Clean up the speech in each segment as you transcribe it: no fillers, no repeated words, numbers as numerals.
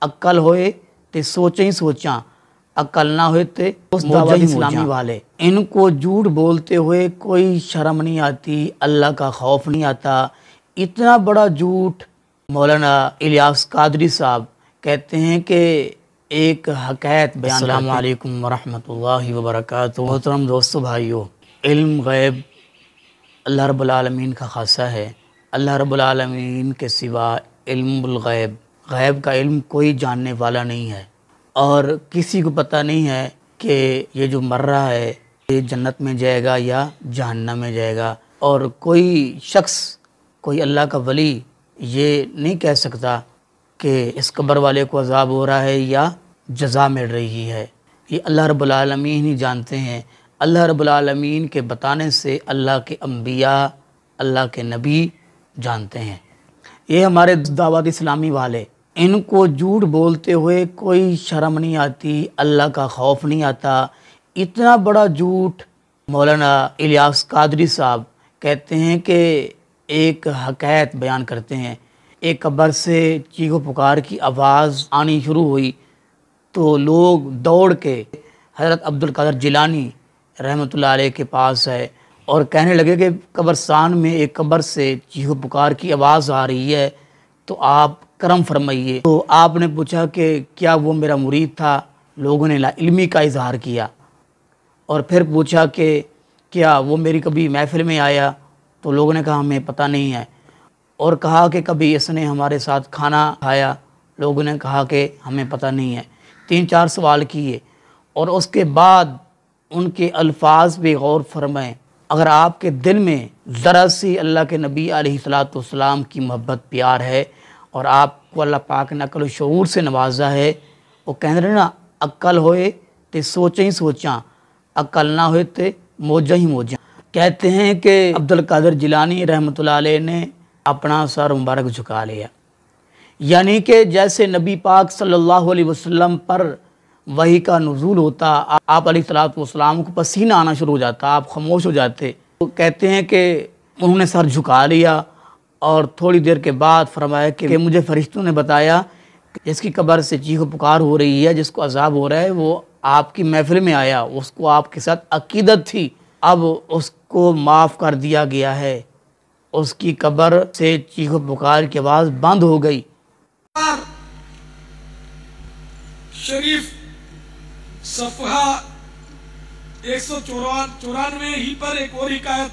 عقل ہوئے تے سوچیں سوچاں، عقل نہ ہوئے تے دعوت اسلامی والے۔ ان کو جھوٹ بولتے ہوئے کوئی شرم نہیں آتی، اللہ کا خوف نہیں آتا۔ اتنا بڑا جھوٹ مولانا الیاس قادری صاحب کہتے ہیں کہ ایک حکایت بیان کرتے ہیں۔ السلام علیکم ورحمۃ اللہ وبرکاتہ۔ محترم دوستو بھائیو، علم غیب اللہ رب العالمین کا خاصہ ہے۔ اللہ رب العالمین کے سوا علم الغیب، غیب کا علم کوئی جاننے والا نہیں ہے، اور کسی کو پتہ نہیں ہے کہ یہ جو مر رہا ہے یہ جنت میں جائے گا یا جہنم میں جائے گا۔ اور کوئی شخص، کوئی اللہ کا ولی یہ نہیں کہہ سکتا کہ اس قبر والے کو عذاب ہو رہا ہے یا جزا مل رہی ہے۔ یہ اللہ رب العالمین ہی جانتے ہیں۔ اللہ رب العالمین کے بتانے سے اللہ کے انبیاء، اللہ کے نبی جانتے ہیں۔ یہ ہمارے دعوت اسلامی والے، ان کو جھوٹ بولتے ہوئے کوئی شرم نہیں آتی، اللہ کا خوف نہیں آتا۔ اتنا بڑا جھوٹ مولانا الیاس قادری صاحب کہتے ہیں کہ ایک حکایت بیان کرتے ہیں۔ ایک قبر سے چیخ و پکار کی آواز آنی شروع ہوئی تو لوگ دوڑ کے حضرت عبدالقادر جیلانی رحمۃ اللہ علیہ کے پاس ہے اور کہنے لگے کہ قبرستان میں ایک قبر سے چیخ و پکار کی آواز آ رہی ہے تو آپ کرم فرمائیے۔ تو آپ نے پوچھا کہ کیا وہ میرا مرید تھا؟ لوگوں نے لا علمی کا اظہار کیا، اور پھر پوچھا کہ کیا وہ میری کبھی محفل میں آیا؟ تو لوگوں نے کہا ہمیں پتہ نہیں ہے، اور کہا کہ کبھی اس نے ہمارے ساتھ کھانا کھایا؟ لوگوں نے کہا کہ ہمیں پتہ نہیں ہے۔ 3-4 سوال کیے، اور اس کے بعد ان کے الفاظ پہ غور فرمائیں۔ اگر آپ کے دل میں ذرا سی اللہ کے نبی علیہ السلام کی محبت پیار ہے، اور آپ کو اللہ پاک نے عقل و شعور سے نوازا ہے، وہ کہنے رہے نا، عقل ہوئے تے سوچیں سوچاں، عقل نہ ہوئے تے موجہ ہی موجاں۔ کہتے ہیں کہ عبدالقادر جیلانی رحمۃ اللہ علیہ نے اپنا سر مبارک جھکا لیا، یعنی کہ جیسے نبی پاک صلی اللہ علیہ وسلم پر وحی کا نزول ہوتا، آپ علیہ السلام کو پسینہ آنا شروع ہو جاتا، آپ خاموش ہو جاتے۔ تو کہتے ہیں کہ انہوں نے سر جھکا لیا، اور تھوڑی دیر کے بعد فرمایا کہ مجھے فرشتوں نے بتایا کہ جس کی قبر سے چیخ و پکار ہو رہی ہے، جس کو عذاب ہو رہا ہے، وہ آپ کی محفل میں آیا، اس کو آپ کے ساتھ عقیدت تھی، اب اس کو معاف کر دیا گیا ہے، اس کی قبر سے چیخ و پکار کی آواز بند ہو گئی۔ شریف صفحہ 194 ہی پر ایک اور حکایت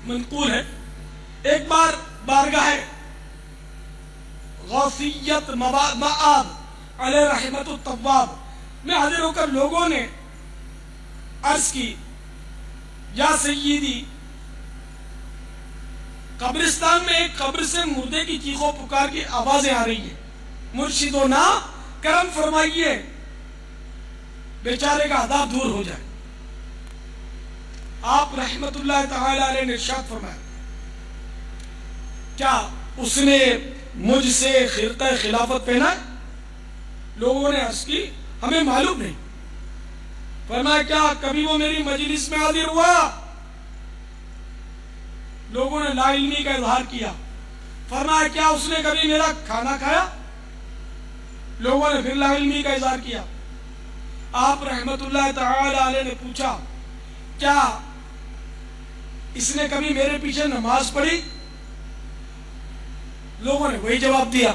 منقول ہے۔ ایک بار بارگاہ غوثیت معاد علیہ رحمت الطواب میں حاضر ہو کر لوگوں نے عرض کی، یا سیدی، قبرستان میں ایک قبر سے مردے کی چیخ و پکار کی آوازیں آ رہی ہیں، مرشدونا کرم فرمائیے، بیچارے کا عذاب دور ہو جائے۔ آپ رحمت اللہ تعالی علیہ نے ارشاد فرمایا، کیا اس نے مجھ سے خرقہ خلافت پہنا ہے؟ لوگوں نے عرض کی، ہمیں معلوم نہیں۔ فرمایا، کیا کبھی وہ میری مجلس میں حاضر ہوا؟ لوگوں نے لا علمی کا اظہار کیا۔ فرمایا، کیا اس نے کبھی میرا کھانا کھایا؟ لوگوں نے پھر لا علمی کا اظہار کیا۔ آپ رحمت اللہ تعالی علیہ نے پوچھا، کیا اس نے کبھی میرے پیچھے نماز پڑھی؟ لوگوں نے وہی جواب دیا۔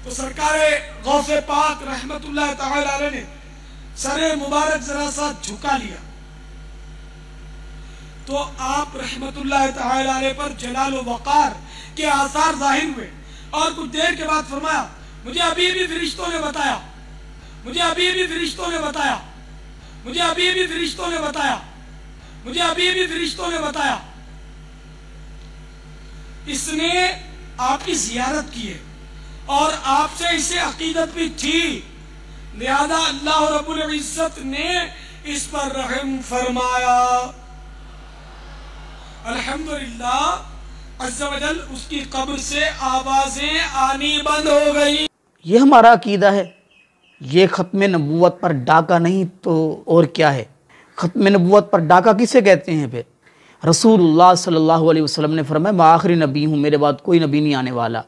تو سرکار غوث پاک رحمت اللہ تعالی علیہ نے سر مبارک ذرا سا جھکا لیا، تو آپ رحمت اللہ تعالی علیہ پر جلال و وقار کے آثار ظاہر ہوئے، اور کچھ دیر کے بعد فرمایا، مجھے ابھی بھی فرشتوں نے بتایا، مجھے ابھی بھی فرشتوں نے بتایا، مجھے ابھی بھی فرشتوں نے بتایا، مجھے ابھی بھی فرشتوں نے بتایا، اس نے آپ کی زیارت کی ہے اور آپ سے اسے عقیدت بھی تھی، لہذا اللہ رب العزت نے اس پر رحم فرمایا۔ الحمدللہ عز و جل اس کی قبر سے آوازیں آنی بند ہو گئی۔ یہ ہمارا عقیدہ ہے، یہ ختم نبوت پر ڈاکہ نہیں تو اور کیا ہے؟ ختم نبوت پر ڈاکہ کسے کہتے ہیں؟ پھر رسول اللہ صلی اللہ علیہ وسلم نے فرمایا، میں آخری نبی ہوں، میرے بعد کوئی نبی نہیں آنے والا۔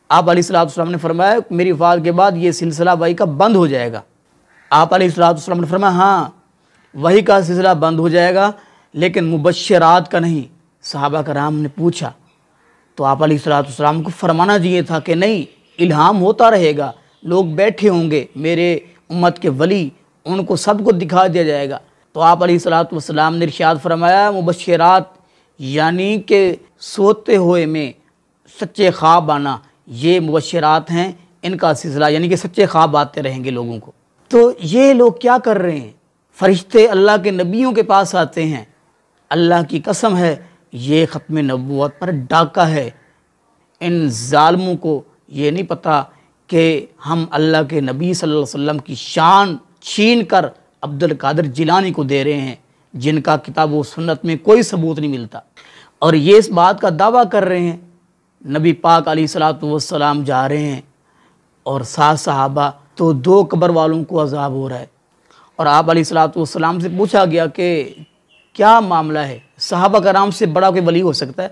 آپ علیہ السلام نے فرمایا میری وفات کے بعد یہ سلسلہ وحی کا بند ہو جائے گا۔ آپ علیہ السلام نے فرمایا ہاں وحی کا سلسلہ بند ہو جائے گا لیکن مبشرات کا نہیں۔ صحابہ کرام نے پوچھا تو آپ علیہ السلام کو فرمانا چاہیے تھا کہ نہیں، الہام ہوتا رہے گا، لوگ بیٹھے ہوں گے میرے امت کے ولی، ان کو سب کو دکھا دیا جائے گا۔ تو آپ علیہ السلام نے ارشاد فرمایا مبشرات یعنی کہ سوتے ہوئے میں سچے خواب آنا، یہ مبشرات ہیں، ان کا سلسلہ یعنی کہ سچے خواب آتے رہیں گے لوگوں کو۔ تو یہ لوگ کیا کر رہے ہیں؟ فرشتے اللہ کے نبیوں کے پاس آتے ہیں، اللہ کی قسم ہے یہ ختم نبوت پر ڈاکہ ہے۔ ان ظالموں کو یہ نہیں پتہ کہ ہم اللہ کے نبی صلی اللہ علیہ وسلم کی شان چھین کر عبد القادر جیلانی کو دے رہے ہیں، جن کا کتاب و سنت میں کوئی ثبوت نہیں ملتا، اور یہ اس بات کا دعویٰ کر رہے ہیں۔ نبی پاک علیہ السلام جا رہے ہیں اور 7 صحابہ، تو 2 قبر والوں کو عذاب ہو رہا ہے، اور آپ علیہ السلام سے پوچھا گیا کہ کیا معاملہ ہے؟ صحابہ کرام سے بڑا کوئی ولی ہو سکتا ہے؟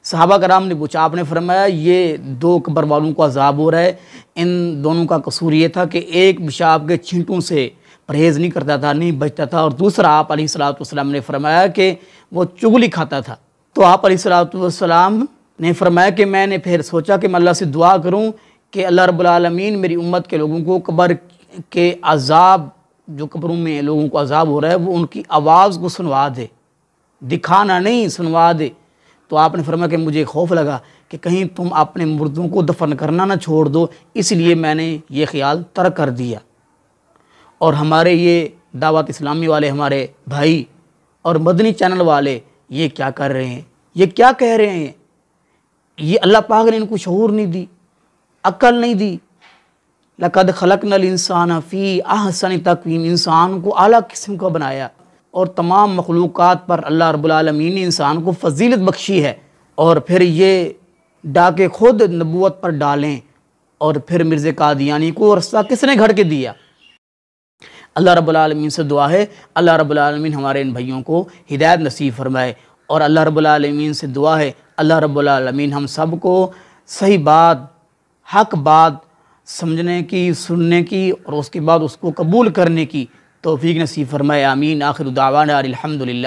صحابہ کرام نے پوچھا، آپ نے فرمایا یہ 2 قبر والوں کو عذاب ہو رہا ہے، ان دونوں کا قصور یہ تھا کہ ایک پیشاب کے چھینٹوں سے پرہیز نہیں کرتا تھا، نہیں بچتا تھا، اور دوسرا آپ علیہ السلام نے فرمایا کہ وہ چغلی کھاتا تھا۔ تو آپ علیہ السلام نے فرمایا کہ میں نے پھر سوچا کہ میں اللہ سے دعا کروں کہ اللہ رب العالمین میری امت کے لوگوں کو قبر کے عذاب، جو قبروں میں لوگوں کو عذاب ہو رہا ہے، وہ ان کی آواز کو سنوا دے، دکھانا نہیں، سنوا دے۔ تو آپ نے فرمایا کہ مجھے خوف لگا کہ کہیں تم اپنے مردوں کو دفن کرنا نہ چھوڑ دو، اس لیے میں نے یہ خیال ترک کر دیا۔ اور ہمارے یہ دعوت اسلامی والے ہمارے بھائی اور مدنی چینل والے یہ کیا کر رہے ہیں؟ یہ کیا کہہ رہے ہیں؟ یہ اللہ پاک نے ان کو شعور نہیں دی، عقل نہیں دی۔ لَقَدْ خَلَقْنَا الْإِنسَانَ فِي أَحْسَنِ تَقْوِيمٍ، انسان کو اعلیٰ قسم کا بنایا، اور تمام مخلوقات پر اللہ رب العالمین نے انسان کو فضیلت بخشی ہے، اور پھر یہ ڈاکے خود نبوت پر ڈالیں، اور پھر مرزا قادیانی کو رستہ کس نے گھڑ کے دیا؟ اللہ رب العالمین سے دعا ہے اللہ رب العالمین ہمارے ان بھائیوں کو ہدایت نصیب فرمائے، اور اللہ رب العالمین سے دعا ہے اللہ رب العالمین ہم سب کو صحیح بات، حق بات سمجھنے کی، سننے کی، اور اس کے بعد اس کو قبول کرنے کی توفیق نصیب فرمائے۔ آمین۔ آخر دعوانا الحمدللہ۔